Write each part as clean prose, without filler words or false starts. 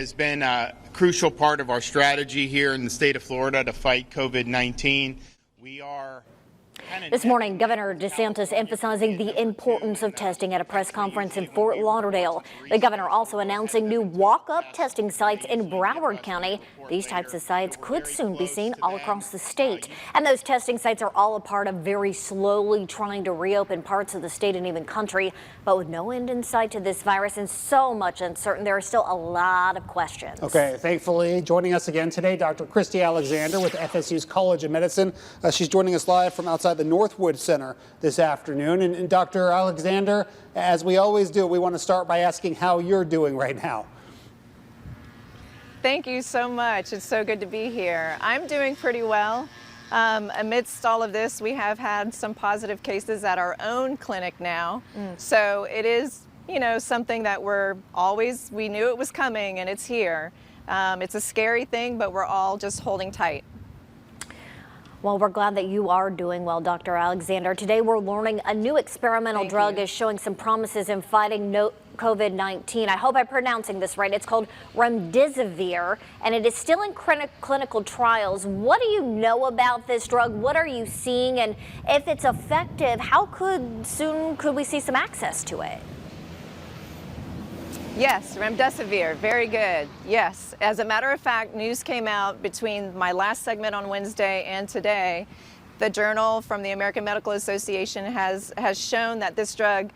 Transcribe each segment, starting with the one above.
Has been a crucial part of our strategy here in the state of Florida to fight COVID-19. We are This morning, Governor DeSantis emphasizing the importance of testing at a press conference in Fort Lauderdale. The governor also announcing new walk-up testing sites in Broward County. These types of sites could soon be seen all across the state. And those testing sites are all a part of very slowly trying to reopen parts of the state and even country. But with no end in sight to this virus and so much uncertain, there are still a lot of questions. Okay, thankfully, joining us again today, Dr. Christy Alexander with FSU's College of Medicine. She's joining us live from outside the Northwood Center this afternoon. And Dr. Alexander, as we always do, we want to start by asking how you're doing right now. Thank you so much. It's so good to be here. I'm doing pretty well. Amidst all of this, we have had some positive cases at our own clinic now. So it is, something that we knew it was coming and it's here. It's a scary thing, but we're all just holding tight. Well, we're glad that you are doing well, Dr. Alexander. Today, we're learning a new experimental drug is showing some promises in fighting COVID-19. I hope I'm pronouncing this right. It's called remdesivir, and it is still in clinical trials. What do you know about this drug? What are you seeing? And if it's effective, how soon could we see some access to it? Yes, remdesivir, very good. Yes, as a matter of fact, news came out between my last segment on Wednesday and today. The journal from the American Medical Association has shown that this drug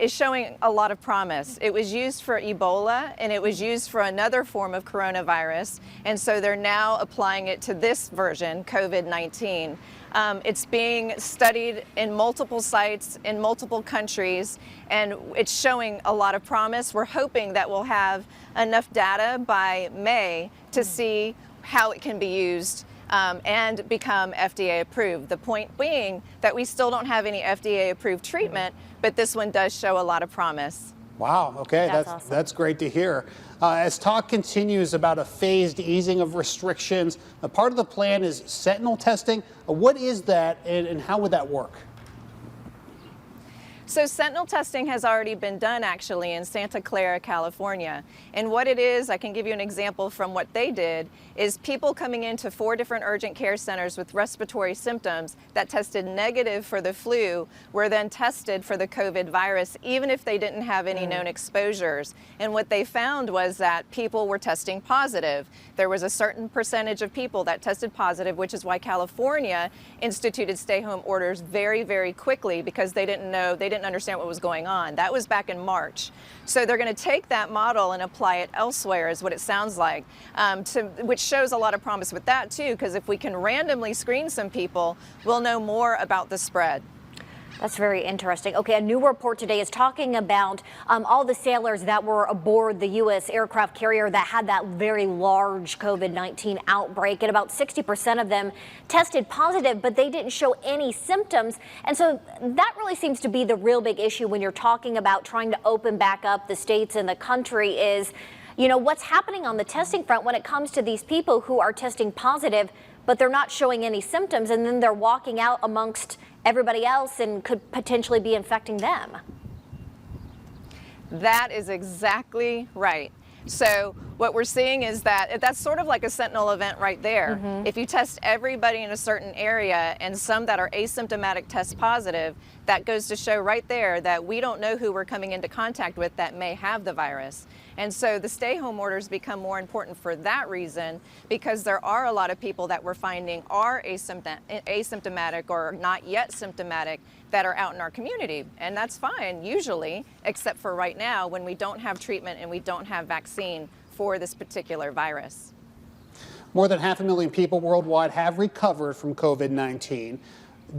is showing a lot of promise. It was used for Ebola and it was used for another form of coronavirus, and so they're now applying it to this version, COVID-19. It's being studied in multiple sites in multiple countries, and it's showing a lot of promise. We're hoping that we'll have enough data by May to see how it can be used and become FDA approved. The point being that we still don't have any FDA approved treatment, but this one does show a lot of promise. Wow, okay, Awesome. that's great to hear. As talk continues about a phased easing of restrictions, a part of the plan is Sentinel testing. What is that and how would that work? So Sentinel testing has already been done actually in Santa Clara, California. And what it is, I can give you an example from what they did, is people coming into 4 different urgent care centers with respiratory symptoms that tested negative for the flu were then tested for the COVID virus, even if they didn't have any known exposures. And what they found was that people were testing positive. There was a certain percentage of people that tested positive, which is why California instituted stay-home orders very, very quickly because they didn't understand what was going on. That was back in March. So they're going to take that model and apply it elsewhere is what it sounds like, which shows a lot of promise with that too, because if we can randomly screen some people, we'll know more about the spread. That's very interesting. Okay, a new report today is talking about all the sailors that were aboard the U.S. aircraft carrier that had that very large COVID-19 outbreak, and about 60% of them tested positive, but they didn't show any symptoms. And so that really seems to be the real big issue when you're talking about trying to open back up the states and the country is, what's happening on the testing front when it comes to these people who are testing positive, but they're not showing any symptoms, and then they're walking out amongst everybody else and could potentially be infecting them. That is exactly right. So what we're seeing is that that's sort of like a Sentinel event right there. If you test everybody in a certain area and some that are asymptomatic test positive, that goes to show right there that we don't know who we're coming into contact with that may have the virus. And so the stay-home orders become more important for that reason, because there are a lot of people that we're finding are asymptomatic or not yet symptomatic that are out in our community. And that's fine, usually, except for right now when we don't have treatment and we don't have vaccine for this particular virus. More than 500,000 people worldwide have recovered from COVID-19.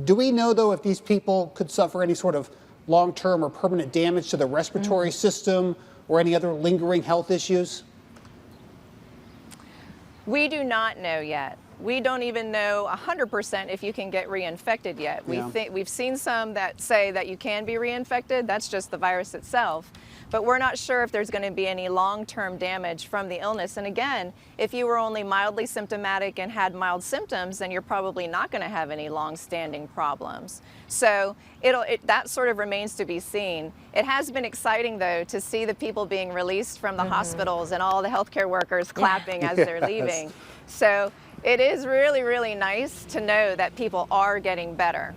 Do we know, though, if these people could suffer any sort of long-term or permanent damage to the respiratory system or any other lingering health issues? We do not know yet. we don't even know 100% if you can get reinfected yet. We've seen some that say that you can be reinfected. That's just the virus itself. But we're not sure if there's going to be any long-term damage from the illness. And again, if you were only mildly symptomatic and had mild symptoms, then you're probably not going to have any long-standing problems. So that sort of remains to be seen. It has been exciting, though, to see the people being released from the hospitals and all the healthcare workers clapping as they're leaving. So it is really, really nice to know that people are getting better.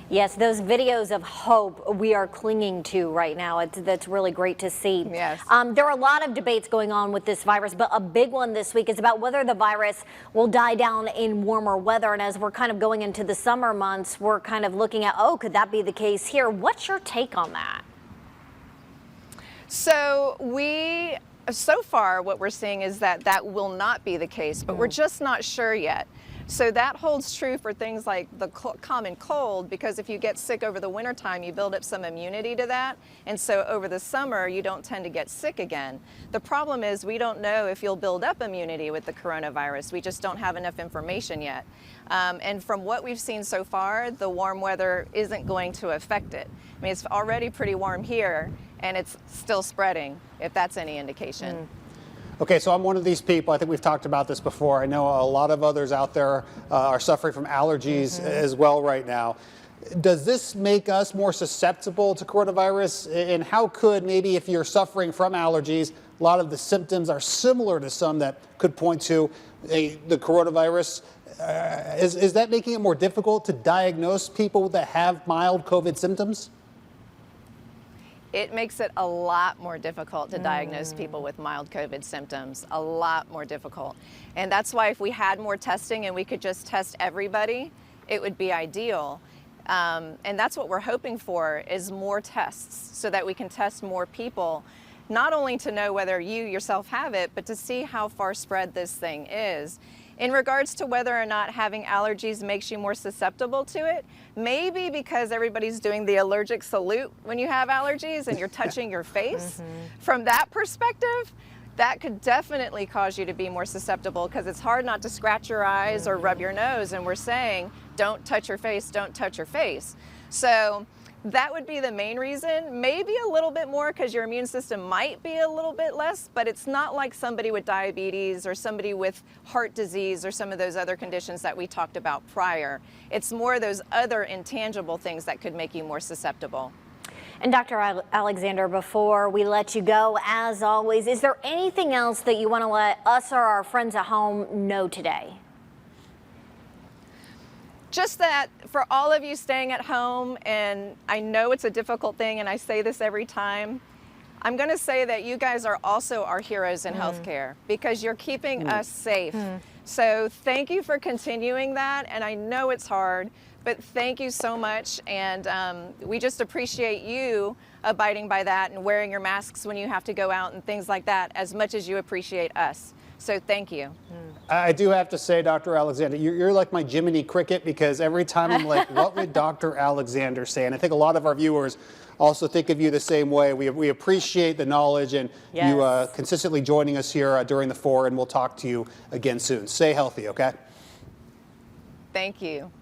Yes, those videos of hope we are clinging to right now. That's really great to see. Yes. There are a lot of debates going on with this virus, but a big one this week is about whether the virus will die down in warmer weather. And as we're kind of going into the summer months, we're kind of looking at, oh, could that be the case here? What's your take on that? So far, what we're seeing is that will not be the case, but we're just not sure yet. So that holds true for things like the common cold, because if you get sick over the wintertime, you build up some immunity to that. And so over the summer, you don't tend to get sick again. The problem is we don't know if you'll build up immunity with the coronavirus. We just don't have enough information yet. And from what we've seen so far, the warm weather isn't going to affect it. I mean, it's already pretty warm here, and it's still spreading, if that's any indication. Okay, so I'm one of these people. I think we've talked about this before. I know a lot of others out there are suffering from allergies as well right now. Does this make us more susceptible to coronavirus? And how could, maybe if you're suffering from allergies, a lot of the symptoms are similar to some that could point to the coronavirus? Is that making it more difficult to diagnose people that have mild COVID symptoms? It makes it a lot more difficult to diagnose people with mild COVID symptoms, a lot more difficult. And that's why if we had more testing and we could just test everybody, it would be ideal. And that's what we're hoping for, is more tests so that we can test more people, not only to know whether you yourself have it, but to see how far spread this thing is. In regards to whether or not having allergies makes you more susceptible to it, maybe because everybody's doing the allergic salute when you have allergies and you're touching your face. From that perspective, that could definitely cause you to be more susceptible, because it's hard not to scratch your eyes or rub your nose, and we're saying, don't touch your face, don't touch your face. So that would be the main reason. Maybe a little bit more because your immune system might be a little bit less, but it's not like somebody with diabetes or somebody with heart disease or some of those other conditions that we talked about prior. It's more those other intangible things that could make you more susceptible. And Dr. Alexander, before we let you go, as always, is there anything else that you want to let us or our friends at home know today? Just that for all of you staying at home, and I know it's a difficult thing and I say this every time, I'm going to say that you guys are also our heroes in healthcare, because you're keeping us safe. So thank you for continuing that, and I know it's hard, but thank you so much, and we just appreciate you abiding by that and wearing your masks when you have to go out and things like that as much as you appreciate us. So thank you. I do have to say, Dr. Alexander, you're like my Jiminy Cricket, because every time I'm like, what would Dr. Alexander say? And I think a lot of our viewers also think of you the same way. We appreciate the knowledge and you consistently joining us here during the 4, and we'll talk to you again soon. Stay healthy, okay? Thank you.